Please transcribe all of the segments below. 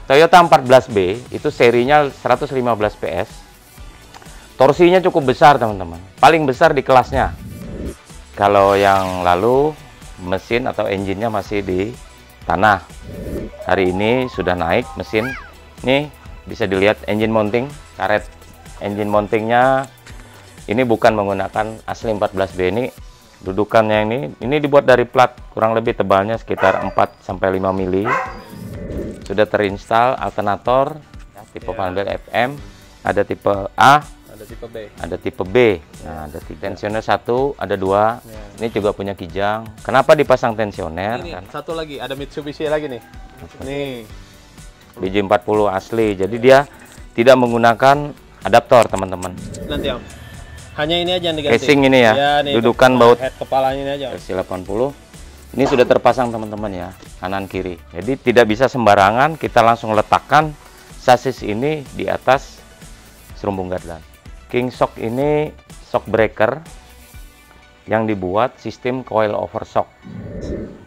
Toyota 14B itu serinya 115 PS. Torsinya cukup besar teman-teman, paling besar di kelasnya. Kalau yang lalu mesin atau engine-nya masih di tanah. Hari ini sudah naik mesin. Nih bisa dilihat engine mounting, karet engine mountingnya ini bukan menggunakan asli 14B. Ini dudukannya ini dibuat dari plat, kurang lebih tebalnya sekitar 4-5 mili. Sudah terinstal alternator ya, tipe panel FM, ada tipe A, ada tipe B, ada tipe B. Nah, ada tensioner 1, ada 2. Ini juga punya kijang. Kenapa dipasang tensioner? Ini satu lagi, ada Mitsubishi lagi nih. Nih, BJ40 asli. Jadi dia tidak menggunakan adaptor, teman-teman. nanti Om. Hanya ini aja yang diganti. Casing ini ya, nih, dudukan baut head kepalanya ini aja. RC80. Ini sudah terpasang teman-teman ya, kanan kiri. Jadi tidak bisa sembarangan kita langsung letakkan sasis ini di atas serumbung gardan. King Shock ini shock breaker yang dibuat sistem coil over shock.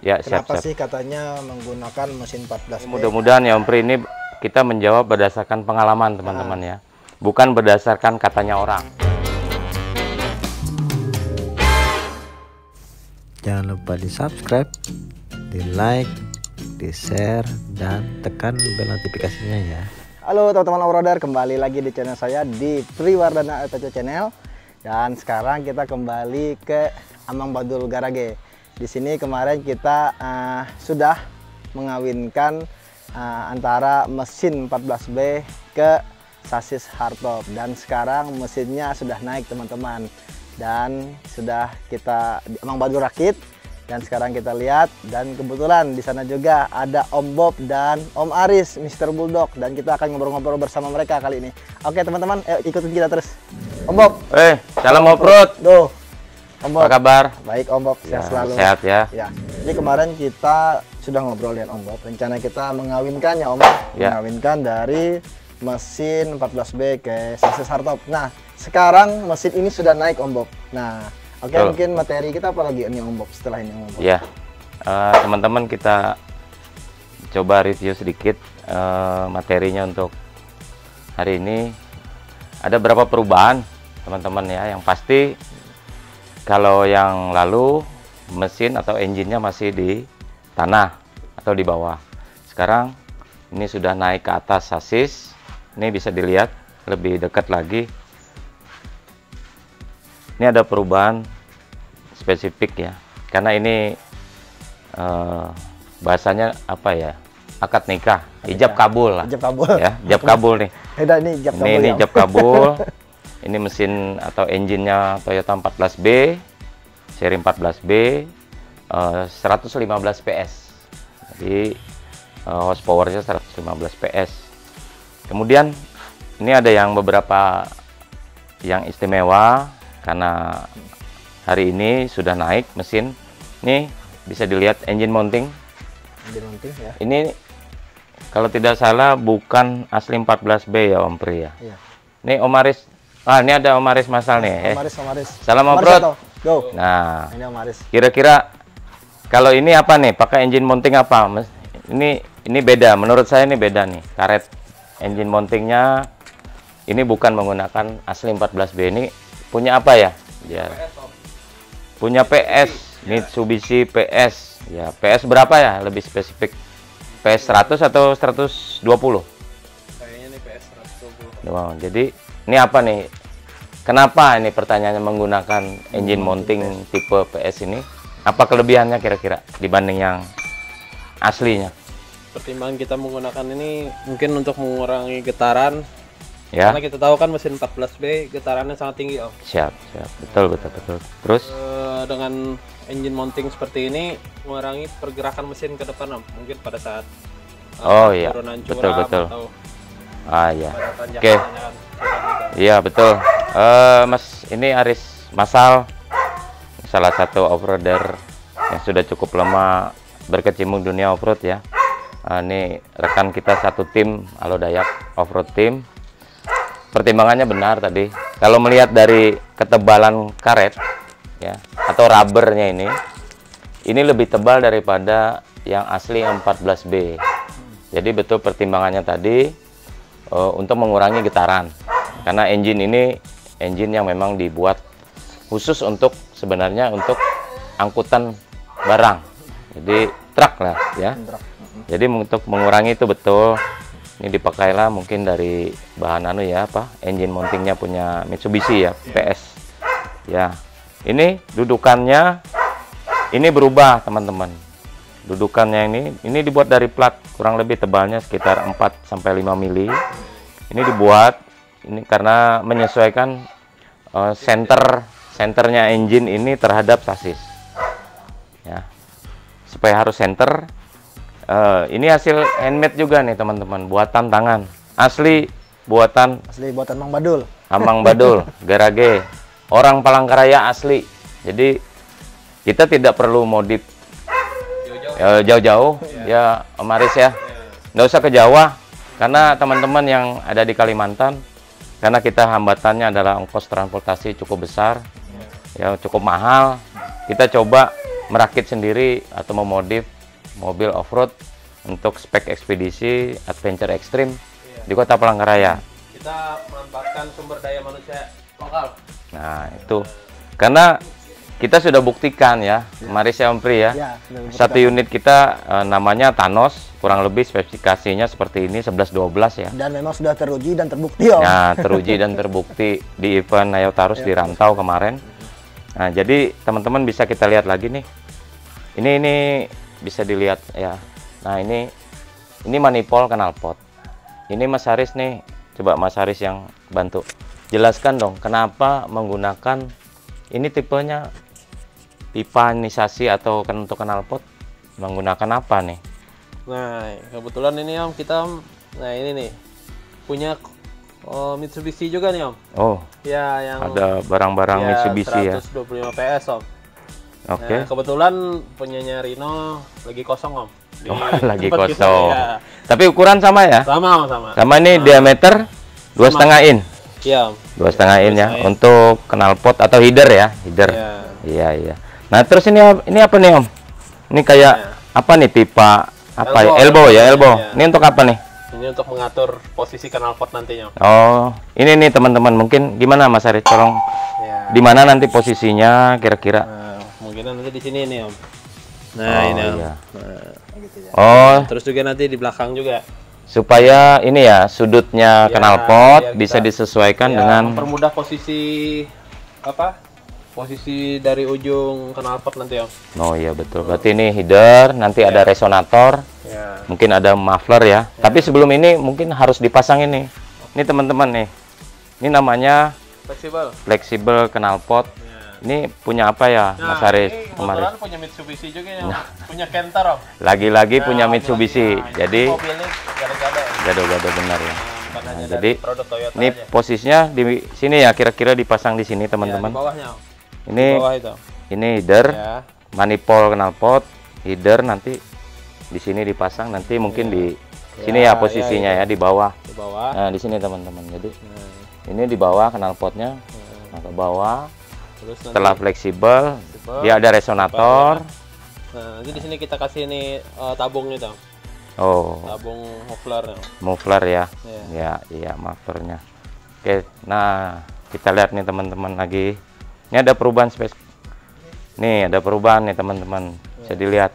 Ya, Kenapa siap-siap. sih katanya menggunakan mesin 14B? Mudah-mudahan ya Om Pri, ini kita menjawab berdasarkan pengalaman teman-teman ya, bukan berdasarkan katanya orang. Jangan lupa di subscribe, di like, di share, dan tekan bel notifikasinya ya. Halo teman-teman offroader, kembali lagi di channel saya di Priwardana LPC Channel. Dan sekarang kita kembali ke Amang Badul Garage. Di sini kemarin kita sudah mengawinkan antara mesin 14B ke sasis hardtop, dan sekarang mesinnya sudah naik teman-teman. Dan sudah kita di Amang Badul rakit, dan sekarang kita lihat, dan kebetulan di sana juga ada Om Bob dan Om Aris Mr. Bulldog, dan kita akan ngobrol-ngobrol bersama mereka kali ini. Oke teman-teman, ikutin kita terus. Om Bob, Salam offroad. go. Om Bob, Apa kabar? baik Om Bob, sehat selalu. Sehat ya. Ya, ini kemarin kita sudah ngobrol dengan Om Bob. Rencana kita mengawinkan ya Om Bob, Ya. mengawinkan dari mesin 14B ke sasis hardtop. Nah, sekarang mesin ini sudah naik Om Bob. Nah, oke, Betul. mungkin materi kita apa lagi nih Om Bob setelah ini Om Bob? Ya, teman-teman kita coba review sedikit materinya untuk hari ini. Ada beberapa perubahan teman-teman ya. Yang pasti kalau yang lalu mesin atau engine-nya masih di tanah atau di bawah. Sekarang ini sudah naik ke atas sasis. Ini bisa dilihat lebih dekat lagi. Ini ada perubahan spesifik ya, karena ini bahasanya apa ya, akad nikah, ijab kabul lah. Ijab kabul. Ya, ijab kabul nih. Beda ini ijab kabul. Ini ya, Om. ijab kabul. Ini mesin atau engine-nya Toyota 14B, seri 14B, 115 PS. Jadi horsepower-nya 115 PS. Kemudian ini ada yang beberapa yang istimewa karena hari ini sudah naik mesin. Nih bisa dilihat engine mounting. Engine mounting ya. Ini kalau tidak salah bukan asli 14B ya Om Pri ya. Iya. Ini Om Aris. Ini ada Om Aris Masal nih. Om Aris, Om Aris. Salam Om Aris offroad. atau? Go. Nah, Ini Om Aris. kira-kira kalau ini apa nih? Pakai engine mounting apa? Ini beda. Menurut saya ini beda nih. Karet engine mountingnya ini bukan menggunakan asli 14B. Ini punya apa ya? Ya. Punya PS, Mitsubishi PS. Ya, PS berapa ya? Lebih spesifik. PS 100 atau 120? Kayaknya nih PS 120. Wow, jadi ini apa nih? Kenapa ini pertanyaannya menggunakan engine mounting tipe PS ini? Apa kelebihannya kira-kira dibanding yang aslinya? Pertimbangan kita menggunakan ini mungkin untuk mengurangi getaran. Ya, Karena kita tahu kan mesin 14B getarannya sangat tinggi Om. siap. Betul. Terus, Dengan engine mounting seperti ini mengurangi pergerakan mesin ke depan Om. Mungkin pada saat Oh iya, turunan curam betul. atau Ya. pada tanjakan Oke. tanjakan curam gitu. Iya, betul. Mas, ini Aris Masal, salah satu offroader yang sudah cukup lama berkecimpung dunia offroad ya. Ini rekan kita satu tim, Alo Dayak Offroad Team. Pertimbangannya benar tadi. Kalau melihat dari ketebalan karet ya atau rubbernya ini lebih tebal daripada yang asli yang 14B. Jadi betul pertimbangannya tadi untuk mengurangi getaran. Karena engine ini engine yang memang dibuat khusus untuk sebenarnya untuk angkutan barang. Jadi truk lah ya. Jadi untuk mengurangi itu betul. Ini dipakailah mungkin dari bahan engine mountingnya punya Mitsubishi ya, PS. Ya. Ini dudukannya ini berubah, teman-teman. Dudukannya ini dibuat dari plat kurang lebih tebalnya sekitar 4 sampai 5 mili. Ini dibuat ini karena menyesuaikan senternya engine ini terhadap sasis. Ya. Supaya harus center. Ini hasil handmade juga nih, teman-teman, buatan tangan. Asli buatan Mang Badul. Amang Badul, Garage. Orang Palangkaraya asli. Jadi kita tidak perlu modif jauh-jauh ya, Om Aris ya. Nggak usah ke Jawa, karena teman-teman yang ada di Kalimantan, karena kita hambatannya adalah ongkos transportasi cukup besar, ya cukup mahal. Kita coba merakit sendiri atau memodif mobil off-road untuk spek ekspedisi adventure ekstrim di Kota Palangkaraya. Kita memanfaatkan sumber daya manusia lokal. Nah itu karena kita sudah buktikan ya, Maris ya Om Pri ya. Satu unit kita namanya Thanos, kurang lebih spesifikasinya seperti ini 11-12 ya. Dan memang sudah teruji dan terbukti Om. Ya, teruji dan terbukti di event Ayo Tarus di Rantau kemarin. Nah, jadi teman-teman bisa kita lihat lagi nih. Ini bisa dilihat ya. Nah, ini manifold knalpot. Ini Mas Haris nih. Coba Mas Haris yang bantu. Jelaskan dong kenapa menggunakan ini tipenya pipanisasi atau untuk knalpot menggunakan apa nih? Nah, kebetulan ini Om kita ini nih punya Mitsubishi juga nih Om. Oh. Ya, yang ada barang-barang Mitsubishi 125 PS Om. Oke. Nah, kebetulan punyanya Rino lagi kosong Om. Lagi kosong. Ya. Tapi ukuran sama ya? Sama Om, sama. Sama ini diameter 2,5 in. Iya. 2,5 in ya untuk knalpot atau header ya, header. Iya. Nah, terus ini apa nih Om? Ini kayak apa nih, pipa apa ya? Elbow ya, elbow. Ini untuk apa nih? Ini untuk mengatur posisi knalpot nantinya. Oh, ini nih teman-teman, mungkin gimana Mas Ari? Tolong di mana nanti posisinya kira-kira? Nah, mungkin nanti di sini nih Om. Nah, ini Om. Iya. Nah, terus juga nanti di belakang juga. Supaya ini ya sudutnya knalpot bisa disesuaikan dengan mempermudah posisi posisi dari ujung knalpot nanti Om. Oh iya betul. Berarti ini header, nanti ada resonator, mungkin ada muffler ya. Tapi sebelum ini mungkin harus dipasang ini. Ini teman-teman nih. Ini namanya fleksibel knalpot. Ini punya apa ya, Mas Haris? Kemarin punya Mitsubishi juga ya, punya Kentar Om. Lagi-lagi punya Mitsubishi. Jadi mobilnya gado-gado benar ya. Nah, jadi ini posisinya di sini ya, kira-kira dipasang di sini teman-teman. Di bawahnya Om. Ini ini header, manifold knalpot, header nanti di sini dipasang, nanti mungkin di sini ya posisinya ya di bawah. Di bawah. Nah, di sini teman-teman. Jadi ini di bawah knalpotnya. Nah, ke bawah. Terus setelah fleksibel, dia ada resonator. Nah, nanti di sini kita kasih ini tabung itu. Oh. Tabung muffler. Muffler ya. Iya, mufflernya. Oke, nah kita lihat nih teman-teman lagi. Ini ada perubahan Nih ada perubahan nih teman-teman. Bisa dilihat.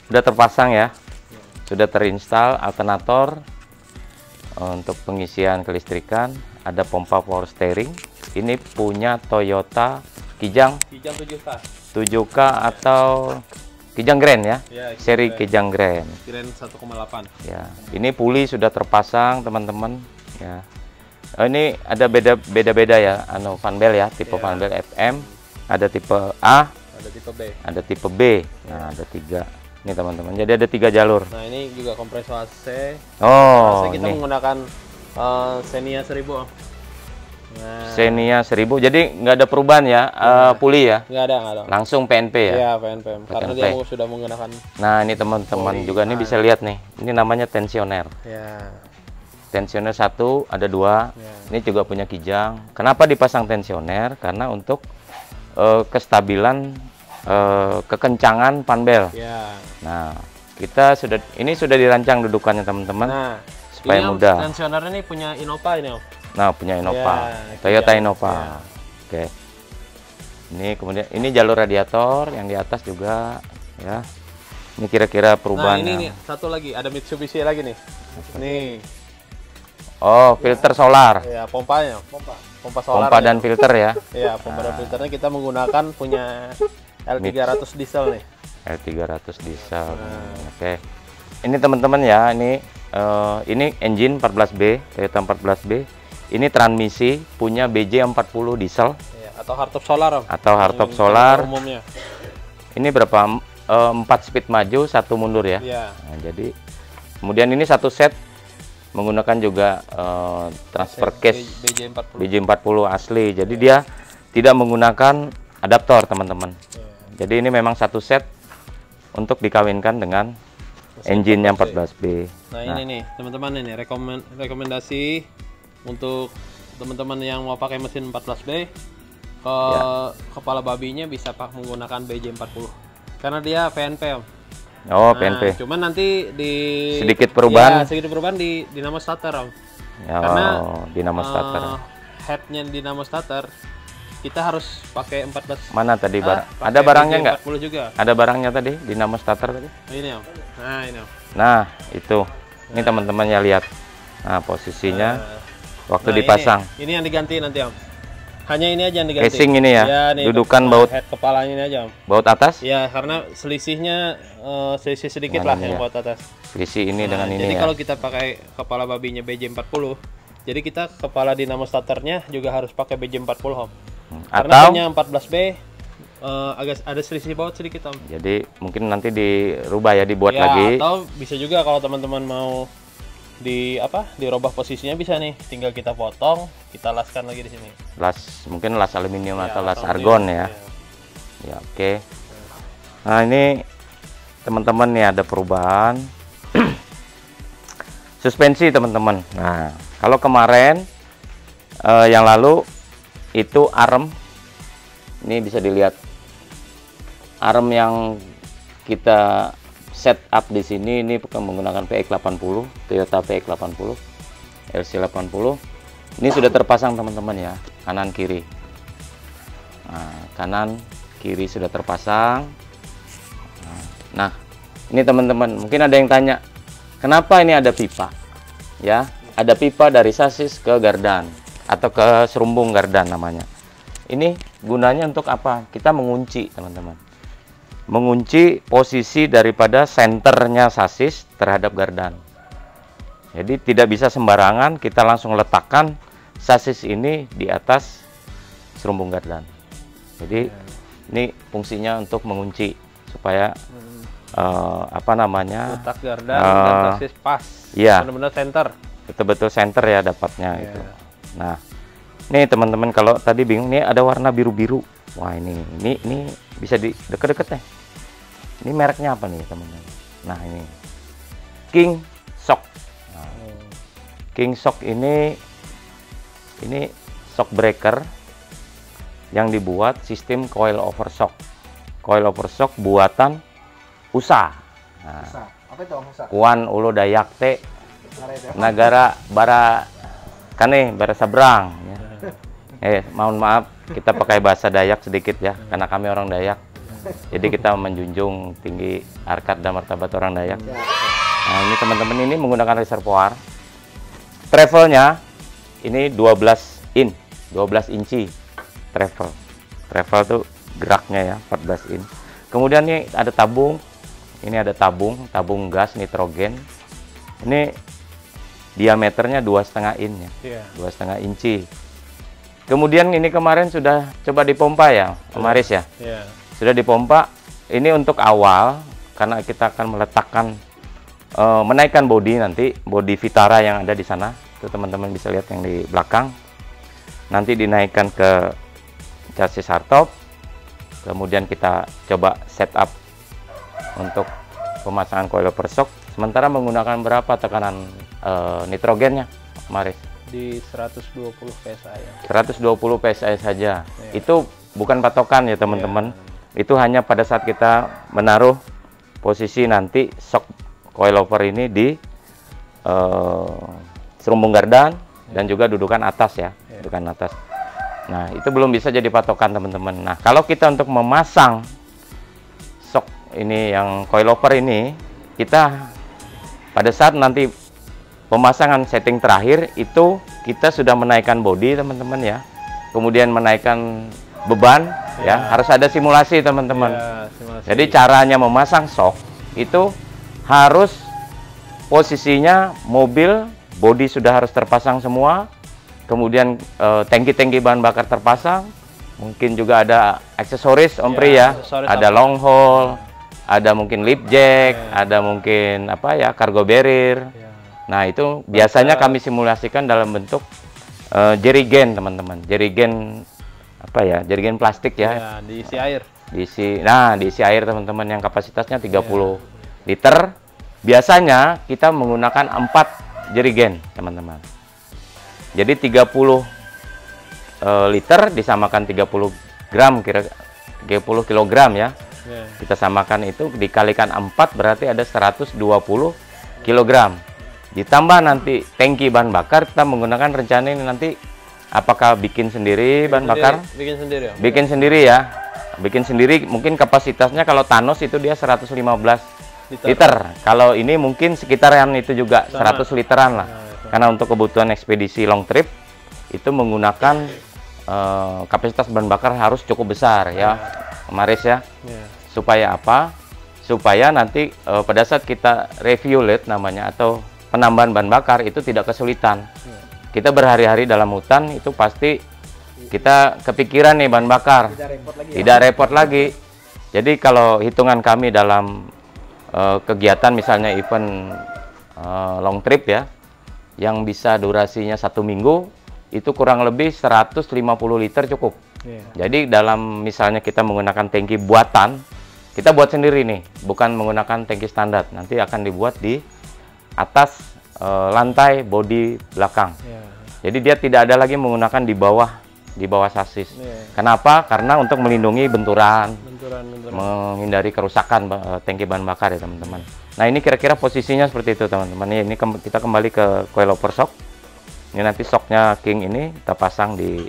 Sudah terpasang ya. Sudah terinstal alternator untuk pengisian kelistrikan. Ada pompa power steering. Ini punya Toyota Kijang 7K atau Kijang Grand ya, seri Kijang Grand 1,8 ya. Ini puli sudah terpasang teman-teman ya. Ini ada beda-beda ya, fan belt ya, tipe fan belt FM, ada tipe A, ada tipe B, ada tipe B. Nah, ada 3 ini teman-teman, jadi ada 3 jalur. Nah, ini juga kompresor AC. Oh, kita menggunakan Xenia 1000. Nah. Xenia 1000, jadi nggak ada perubahan ya, puli ya? Nggak ada. Langsung PNP ya? Iya, PNP. Karena dia sudah menggunakan. Nah, ini teman-teman juga nih bisa lihat nih, ini namanya tensioner. Ya. Tensioner 1, ada 2. Ini juga punya Kijang. Kenapa dipasang tensioner? Karena untuk kestabilan kekencangan fan belt. Ya. Nah, ini sudah dirancang dudukannya teman-teman, Nah, supaya ini mudah. tensionernya nih punya Innova ini Om. Nah, punya Innova, Ya, Toyota ya. Innova. Oke. Ini kemudian ini jalur radiator yang di atas juga ya. Ini kira-kira Nah perubahannya. ini nih satu lagi, ada Mitsubishi lagi nih. Nih, Oh, filter solar. ya pompanya, pompa solar. Pompa dan filter ya. Ya, pompa dan filternya kita menggunakan punya L300 diesel nih. L300 diesel. Oke. Ini teman-teman ya, ini engine 14B, Toyota 14B. Ini transmisi punya BJ40 diesel Ya, atau hardtop solar Om. atau hardtop Yang solar. umumnya. Ini berapa? 4 speed maju, 1 mundur ya. Ya. Nah, jadi kemudian ini satu set menggunakan juga transfer case BJ40. BJ40 asli. Jadi dia tidak menggunakan adaptor, teman-teman. Ya. Jadi ini memang satu set untuk dikawinkan dengan engine-nya 14B. Nah, ini nih teman-teman, ini rekomendasi untuk teman-teman yang mau pakai mesin 14B, kepala babinya bisa menggunakan BJ40 karena dia VNP Om. Oh, Nah, PNP. cuman nanti di Sedikit perubahan. ya, sedikit perubahan di dinamo starter Om. Ya, Karena dinamo starter. Headnya dinamo starter kita harus pakai 14. Mana tadi pakai ada barangnya nggak? 40 juga. Ada barangnya tadi dinamo starter tadi? Nah, ini Om. Nah, ini Om. Nah, itu. Ini teman-teman ya lihat. Nah, posisinya waktu Nah, dipasang. Ini yang diganti nanti Om. Hanya ini aja yang diganti. Casing ini ya, nih, dudukan untuk, baut head kepalanya ini aja Om. baut atas. Ya, karena selisihnya selisih sedikit Dengan lah ini yang ya. buat atas. Selisih ini dengan ini Jadi ya. kalau kita pakai kepala babinya BJ40, jadi kita kepala dinamo starternya juga harus pakai BJ40 Om. Karena Atau punya 14B agak ada selisih baut sedikit Om. jadi mungkin nanti dirubah ya, dibuat Ya, lagi. atau bisa juga kalau teman-teman mau dirubah posisinya bisa nih, tinggal kita potong, kita laskan lagi di sini. Mungkin las aluminium Ya, atau las aluminium, argon ya. ya. Ya, oke. Nah, ini teman-teman nih ada perubahan suspensi teman-teman. Nah, kalau kemarin yang lalu itu arm, ini bisa dilihat arm yang kita setup di sini ini menggunakan PX80, Toyota PX80, LC80. Ini sudah terpasang teman-teman ya, kanan kiri. Nah, kanan kiri sudah terpasang. Nah, ini teman-teman, mungkin ada yang tanya, kenapa ini ada pipa? Ya, ada pipa dari sasis ke gardan atau ke serumbung gardan namanya. Ini gunanya untuk apa? Kita mengunci, teman-teman. Mengunci posisi daripada senternya sasis terhadap gardan. Jadi tidak bisa sembarangan kita langsung letakkan sasis ini di atas serumbung gardan. Jadi ini fungsinya untuk mengunci supaya Letak gardan dan sasis pas. Iya. Benar-benar center. Betul-betul center ya dapatnya Iya. itu. Nah, nih teman-teman kalau tadi bingung, nih ada warna biru-biru. Wah, ini bisa di deket-deket nih. Ini mereknya apa nih teman-teman? Nah, ini King Shock. Nah, King Shock ini shock breaker yang dibuat sistem coil over shock. Coil over shock buatan USA. Nah, Apa itu Om Musa? Kuan Ulo Dayak Te Negara Bara Kane Bara Sabrang ya. Mohon maaf kita pakai bahasa Dayak sedikit ya, karena kami orang Dayak. Jadi kita menjunjung tinggi harkat dan martabat orang Dayak. Nah, ini teman-teman ini menggunakan reservoir. Travelnya ini 12 inci travel. Travel tuh geraknya ya 14 in. Kemudian nih ada tabung. Ini ada tabung gas nitrogen. Ini diameternya 2,5 in ya. Iya. 2,5 inci. Kemudian ini kemarin sudah coba dipompa ya, Maris ya. Iya. Sudah dipompa. Ini untuk awal karena kita akan meletakkan menaikkan bodi nanti, bodi Vitara yang ada di sana. Itu teman-teman bisa lihat yang di belakang. Nanti dinaikkan ke chassis hardtop. Kemudian kita coba setup untuk pemasangan coil over shock. Sementara menggunakan berapa tekanan nitrogennya, Maris? Di 120 PSI ya. 120 PSI saja. Itu bukan patokan ya teman-teman. Itu hanya pada saat kita menaruh posisi nanti shock coilover ini di serumbung gardan dan juga dudukan atas ya, dudukan atas. Nah, itu belum bisa jadi patokan teman-teman. Nah, kalau kita untuk memasang shock ini yang coilover ini, kita pada saat nanti pemasangan setting terakhir itu kita sudah menaikkan bodi teman-teman ya, kemudian menaikkan beban ya, harus ada simulasi teman-teman. Jadi caranya memasang shock itu harus posisinya mobil bodi sudah harus terpasang semua, kemudian tangki-tangki bahan bakar terpasang, mungkin juga ada aksesoris Om Pri ya, ada long haul, ada mungkin lip jack, ada mungkin apa ya, cargo barrier. Nah, itu biasanya kami simulasikan dalam bentuk jerigen teman-teman, jerigen apa ya, jerigen plastik ya, diisi air. Diisi air teman-teman yang kapasitasnya 30 liter. Biasanya kita menggunakan 4 jerigen teman-teman. Jadi 30 liter disamakan 30 gram, kira 30 kilogram ya. Kita samakan itu dikalikan 4 berarti ada 120 kilogram. Ditambah nanti tangki bahan bakar, kita menggunakan rencana ini nanti apakah bikin sendiri bahan bakar? Bikin sendiri ya? Bikin sendiri ya. Bikin sendiri, mungkin kapasitasnya kalau Thanos itu dia 115 liter. Kalau ini mungkin sekitaran itu juga 100 literan lah. Karena untuk kebutuhan ekspedisi long trip itu menggunakan kapasitas bahan bakar harus cukup besar ya, Maris ya. Supaya apa? Supaya nanti pada saat kita refuelit namanya atau penambahan bahan bakar itu tidak kesulitan. Kita berhari-hari dalam hutan itu pasti kita kepikiran nih bahan bakar, tidak repot lagi. Jadi kalau hitungan kami dalam kegiatan misalnya event long trip ya, yang bisa durasinya 1 minggu itu kurang lebih 150 liter cukup. Jadi dalam misalnya kita menggunakan tangki buatan, kita buat sendiri nih, bukan menggunakan tangki standar. Nanti akan dibuat di atas lantai bodi belakang. Jadi dia tidak ada lagi menggunakan di bawah sasis. Kenapa? Karena untuk melindungi benturan, menghindari kerusakan tangki bahan bakar ya teman-teman. Nah, ini kira-kira posisinya seperti itu teman-teman. Ini kita kembali ke coilover shock. Ini nanti shocknya King ini kita pasang di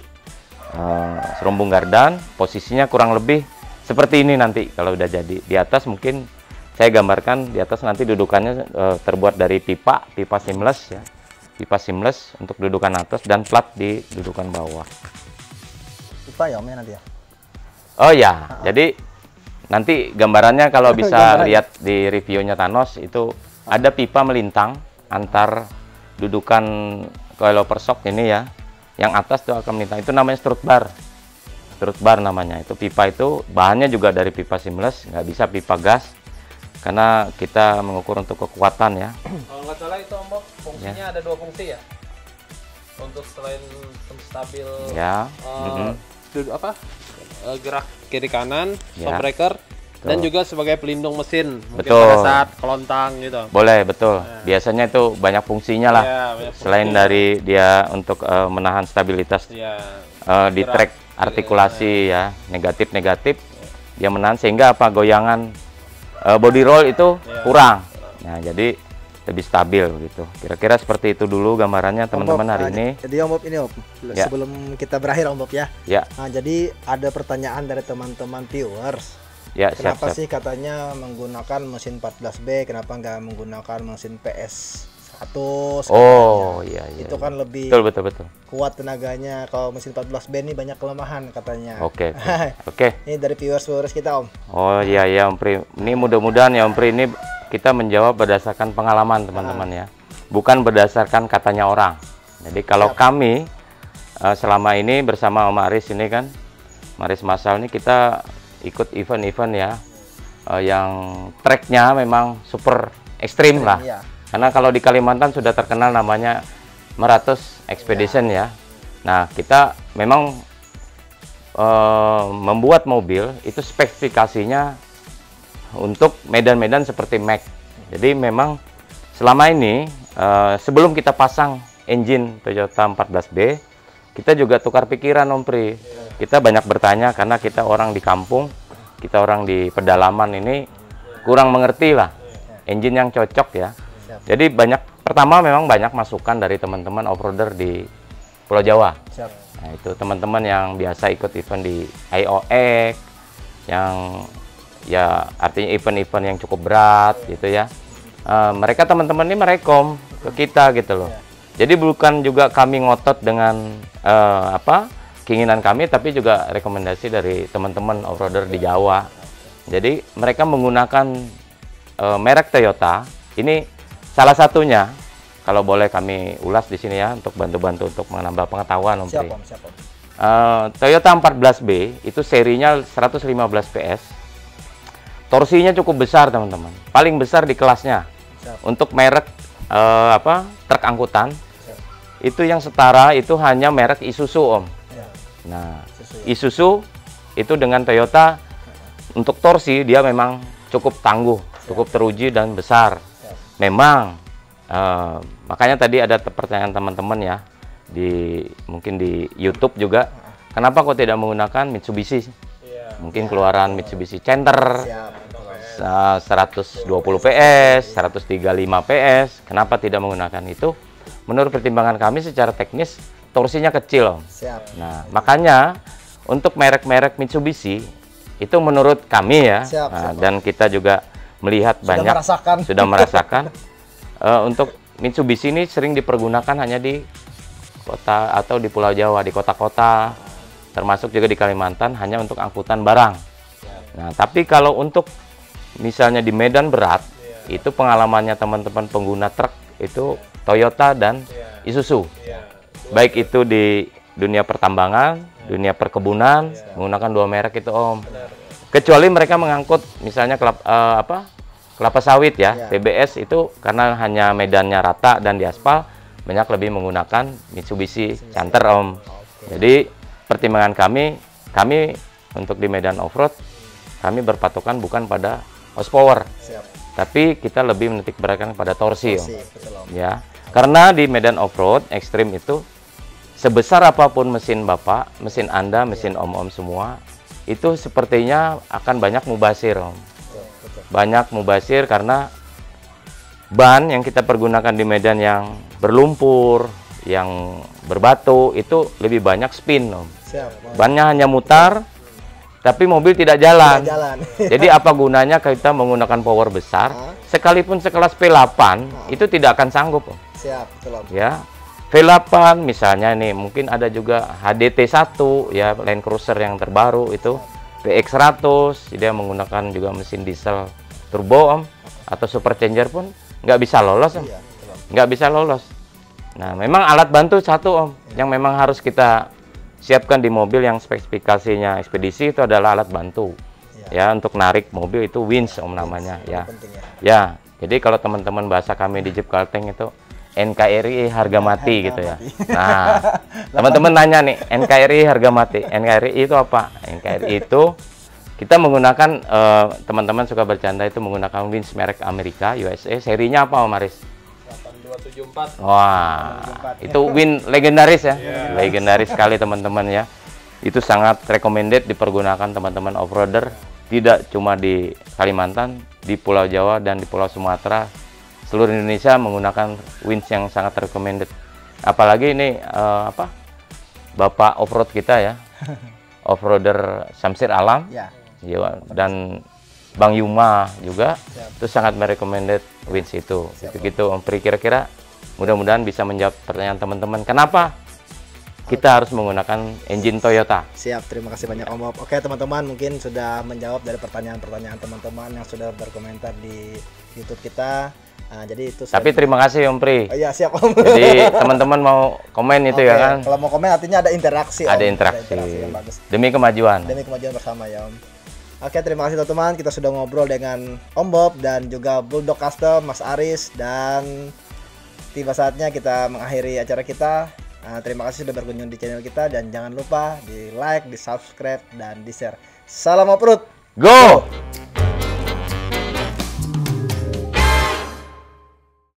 serumbung gardan. Posisinya kurang lebih seperti ini nanti kalau udah jadi. Di atas mungkin saya gambarkan, di atas nanti dudukannya terbuat dari pipa seamless ya. Pipa seamless untuk dudukan atas dan plat di dudukan bawah. Pipa ya Om ya nanti ya? Oh ya, jadi nanti gambarannya kalau bisa lihat di reviewnya Thanos itu ada pipa melintang antar dudukan coilover shock ini ya. Yang atas itu akan melintang, itu namanya strut bar. Strut bar namanya. Itu pipa itu bahannya juga dari pipa seamless, nggak bisa pipa gas. Karena kita mengukur untuk kekuatan ya. Kalau nggak salah itu Om, fungsinya ada 2 fungsi ya. Untuk selain stabil ya. Gerak kiri kanan, shock breaker, dan juga sebagai pelindung mesin, mungkin betul, pada saat kelontang gitu. Boleh, betul. Biasanya itu banyak fungsinya lah. Selain dari dia untuk menahan stabilitas di track artikulasi ya, negatif-negatif, dia menahan sehingga apa, goyangan body roll itu kurang. Nah, jadi lebih stabil gitu. Kira-kira seperti itu dulu gambarannya teman-teman hari ini. Jadi Om Bob ini Om, sebelum kita berakhir Om Bob ya. Nah, jadi ada pertanyaan dari teman-teman viewers. Kenapa sih katanya menggunakan mesin 14B, kenapa nggak menggunakan mesin PS1? Oh iya. Itu kan lebih betul. kuat tenaganya. Kalau mesin 14B ini banyak kelemahan katanya. Oke. Ini dari viewers kita Om. Oh iya Om Pri. Ini mudah-mudahan ya Om Pri, ini kita menjawab berdasarkan pengalaman teman-teman ya, bukan berdasarkan katanya orang. Jadi kalau kami selama ini bersama Om Aris ini kan, Maris Masal ini kita ikut event-event ya, yang tracknya memang super ekstrim lah. Karena kalau di Kalimantan sudah terkenal namanya Meratus Expedition ya. Nah, kita memang membuat mobil itu spesifikasinya untuk medan-medan seperti Mac. Jadi memang selama ini sebelum kita pasang engine Toyota 14B, kita juga tukar pikiran Om Pri. Kita banyak bertanya karena kita orang di kampung, kita orang di pedalaman ini kurang mengerti lah engine yang cocok ya. Jadi pertama memang banyak masukan dari teman-teman off-roader di Pulau Jawa. Nah, itu teman-teman yang biasa ikut event di IOX, yang ya artinya event-event yang cukup berat gitu ya. Mereka teman-teman ini merekom ke kita gitu loh. Jadi bukan juga kami ngotot dengan keinginan kami, tapi juga rekomendasi dari teman-teman off-roader di Jawa. Jadi mereka menggunakan merek Toyota. Ini salah satunya, kalau boleh kami ulas di sini ya, untuk bantu-bantu untuk menambah pengetahuan Om Pri. Toyota 14B itu serinya 115 PS. Torsinya cukup besar teman-teman, paling besar di kelasnya. Untuk merek truk angkutan, itu yang setara itu hanya merek Isuzu Om. Nah, Isuzu itu dengan Toyota untuk torsi dia memang cukup tangguh, cukup teruji dan besar. Memang makanya tadi ada pertanyaan teman-teman ya, mungkin di YouTube juga, kenapa kok tidak menggunakan Mitsubishi? Mungkin keluaran Mitsubishi Chanter 120 PS, 135 PS, kenapa tidak menggunakan itu? Menurut pertimbangan kami secara teknis torsinya kecil. Nah, makanya untuk merek-merek Mitsubishi itu menurut kami ya, dan kita juga melihat sudah merasakan untuk Mitsubishi ini sering dipergunakan hanya di kota atau di Pulau Jawa, di kota-kota, termasuk juga di Kalimantan, hanya untuk angkutan barang. Nah, tapi kalau untuk misalnya di medan berat, itu pengalamannya teman-teman pengguna truk itu Toyota dan Isuzu. Baik itu di dunia pertambangan, dunia perkebunan, menggunakan dua merek itu Om. Kecuali mereka mengangkut misalnya kelapa sawit ya, TBS itu karena hanya medannya rata dan diaspal, banyak lebih menggunakan Mitsubishi Chanter Om. Jadi pertimbangan kami untuk di medan off-road, kami berpatokan bukan pada horsepower, tapi kita lebih menitik beratkan pada torsi Om. Ya, karena di medan off-road ekstrim itu sebesar apapun mesin Bapak, mesin Anda, mesin Om-om semua, itu sepertinya akan banyak mubasir Om. Banyak mubasir karena ban yang kita pergunakan di medan yang berlumpur, yang berbatu, itu lebih banyak spin Om. Bannya hanya mutar, tapi mobil tidak jalan. Jadi apa gunanya kita menggunakan power besar, sekalipun sekelas V8 itu tidak akan sanggup Om. Ya, V8 misalnya nih, mungkin ada juga HDT1 ya, Land Cruiser yang terbaru itu PX100, dia menggunakan juga mesin diesel turbo Om, atau supercharger pun nggak bisa lolos Om. Nggak bisa lolos. Nah, memang alat bantu satu Om yang memang harus kita siapkan di mobil yang spesifikasinya ekspedisi, itu adalah alat bantu ya, untuk narik mobil itu winch Om namanya ya. Ya, jadi kalau teman-teman bahasa kami di Jeep Kalteng itu NKRI harga mati gitu ya. Nah, teman-teman nanya nih, NKRI harga mati. NKRI itu apa? NKRI itu kita menggunakan, teman-teman suka bercanda, itu menggunakan winch merek Amerika, USA. Serinya apa Om Aris? 8274. Wah, itu winch legendaris ya. Legendaris sekali teman-teman ya. Itu sangat recommended dipergunakan teman-teman off-roader. Tidak cuma di Kalimantan, di Pulau Jawa dan di Pulau Sumatera. Seluruh Indonesia menggunakan winch yang sangat recommended. Apalagi ini Bapak off-road kita ya, off-roader Samsir Alam dan Bang Yuma juga, itu sangat merecommended winch itu. Gitu Om Pri, kira-kira mudah-mudahan bisa menjawab pertanyaan teman-teman kenapa kita harus menggunakan engine Toyota. Siap, terima kasih banyak Om Bob. Oke teman-teman, mungkin sudah menjawab dari pertanyaan-pertanyaan teman-teman yang sudah berkomentar di YouTube kita. Nah, jadi itu. Tapi terima kasih Om Pri. Oh, iya siap Om. Jadi teman-teman mau komen itu ya kan? Kalau mau komen artinya ada interaksi. Ada interaksi. yang bagus. Demi kemajuan. Demi kemajuan bersama ya Om. Oke, terima kasih teman-teman. Kita sudah ngobrol dengan Om Bob dan juga Bulldog Custom, Mas Aris, dan tiba saatnya kita mengakhiri acara kita. Terima kasih sudah berkunjung di channel kita, dan jangan lupa di like, di subscribe, dan di share. Salam off-road. Go!